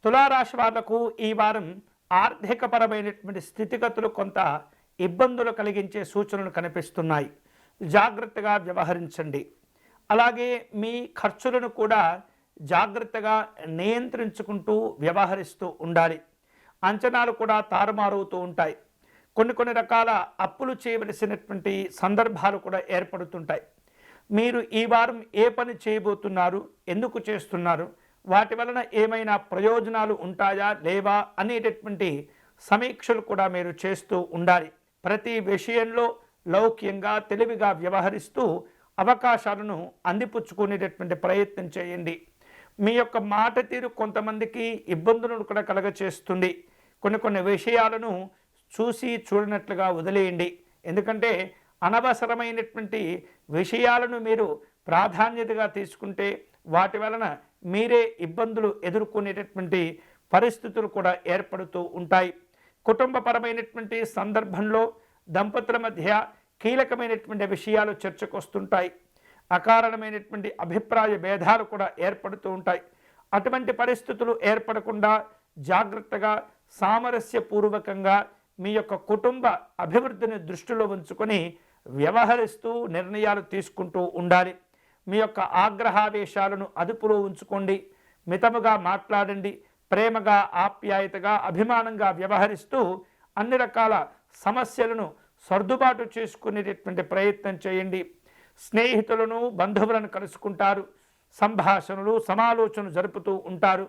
తులారాశి వాళ్లకు ఈ వారం ఆర్థికపరమైనటువంటి స్థితిగతులు కొంత ఇబ్బందులు కలిగించే సూచనలు కనిపిస్తున్నాయి. జాగ్రత్తగా వ్యవహరించండి. అలాగే మీ ఖర్చులను కూడా జాగ్రత్తగా నియంత్రించుకుంటూ వ్యవహరిస్తూ ఉండాలి. అంచనాలు కూడా తారుమారవుతూ ఉంటాయి. కొన్ని రకాల అప్పులు చేయవలసినటువంటి సందర్భాలు కూడా ఏర్పడుతుంటాయి. మీరు ఈ వారం ఏ పని చేయబోతున్నారు, ఎందుకు చేస్తున్నారు, వాటి వలన ఏమైనా ప్రయోజనాలు ఉంటాయా లేవా అనేటటువంటి సమీక్షలు కూడా మీరు చేస్తూ ఉండాలి. ప్రతి విషయంలో లౌక్యంగా తెలివిగా వ్యవహరిస్తూ అవకాశాలను అందిపుచ్చుకునేటటువంటి ప్రయత్నం చేయండి. మీ యొక్క మాట తీరు కొంతమందికి ఇబ్బందులను కూడా కలగచేస్తుంది. కొన్ని విషయాలను చూసి చూడనట్లుగా వదిలేయండి. ఎందుకంటే అనవసరమైనటువంటి విషయాలను మీరు ప్రాధాన్యతగా తీసుకుంటే వాటి వలన మీరే ఇబ్బందులు ఎదుర్కొనేటటువంటి పరిస్థితులు కూడా ఏర్పడుతూ ఉంటాయి. కుటుంబపరమైనటువంటి సందర్భంలో దంపతుల మధ్య కీలకమైనటువంటి విషయాలు చర్చకు వస్తుంటాయి. అకారణమైనటువంటి అభిప్రాయ భేదాలు కూడా ఏర్పడుతూ ఉంటాయి. అటువంటి పరిస్థితులు ఏర్పడకుండా జాగ్రత్తగా సామరస్యపూర్వకంగా మీ యొక్క కుటుంబ అభివృద్ధిని దృష్టిలో ఉంచుకొని వ్యవహరిస్తూ నిర్ణయాలు తీసుకుంటూ ఉండాలి. మీ యొక్క ఆగ్రహావేశాలను అదుపులో ఉంచుకోండి. మితముగా మాట్లాడండి. ప్రేమగా, ఆప్యాయతగా, అభిమానంగా వ్యవహరిస్తూ అన్ని రకాల సమస్యలను సర్దుబాటు చేసుకునేటటువంటి ప్రయత్నం చేయండి. స్నేహితులను, బంధువులను కలుసుకుంటారు. సంభాషణలు, సమాలోచనలు జరుపుతూ ఉంటారు.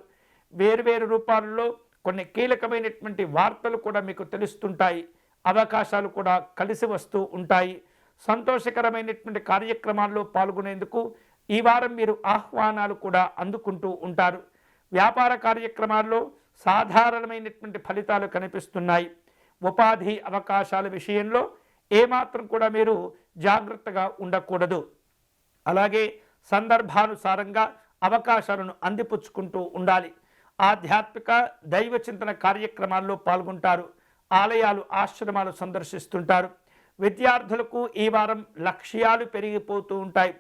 వేరువేరు రూపాలలో కొన్ని కీలకమైనటువంటి వార్తలు కూడా మీకు తెలుస్తుంటాయి. అవకాశాలు కూడా కలిసి వస్తూ ఉంటాయి. సంతోషకరమైనటువంటి కార్యక్రమాల్లో పాల్గొనేందుకు ఈ వారం మీరు ఆహ్వానాలు కూడా అందుకుంటూ ఉంటారు. వ్యాపార కార్యక్రమాల్లో సాధారణమైనటువంటి ఫలితాలు కనిపిస్తున్నాయి. ఉపాధి అవకాశాల విషయంలో ఏమాత్రం కూడా మీరు జాగ్రత్తగా ఉండకూడదు. అలాగే సందర్భానుసారంగా అవకాశాలను అందిపుచ్చుకుంటూ ఉండాలి. ఆధ్యాత్మిక దైవ చింతన కార్యక్రమాల్లో పాల్గొంటారు. ఆలయాలు, ఆశ్రమాలు సందర్శిస్తుంటారు. విద్యార్థులకు ఈ వారం లక్ష్యాలు పెరిగిపోతూ ఉంటాయి.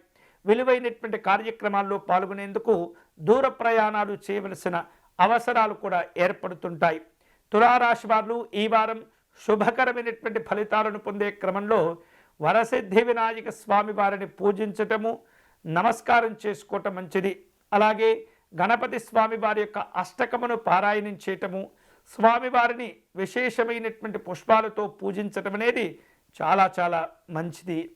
విలువైనటువంటి కార్యక్రమాల్లో పాల్గొనేందుకు దూర ప్రయాణాలు చేయవలసిన అవసరాలు కూడా ఏర్పడుతుంటాయి. తులారాశి వారు ఈ వారం శుభకరమైనటువంటి ఫలితాలను పొందే క్రమంలో వరసిద్ధి వినాయక స్వామి వారిని పూజించటము, నమస్కారం చేసుకోవటం మంచిది. అలాగే గణపతి స్వామి వారి యొక్క అష్టకమును పారాయణం చేయటము, స్వామివారిని విశేషమైనటువంటి పుష్పాలతో పూజించటం అనేది చాలా మంచిది.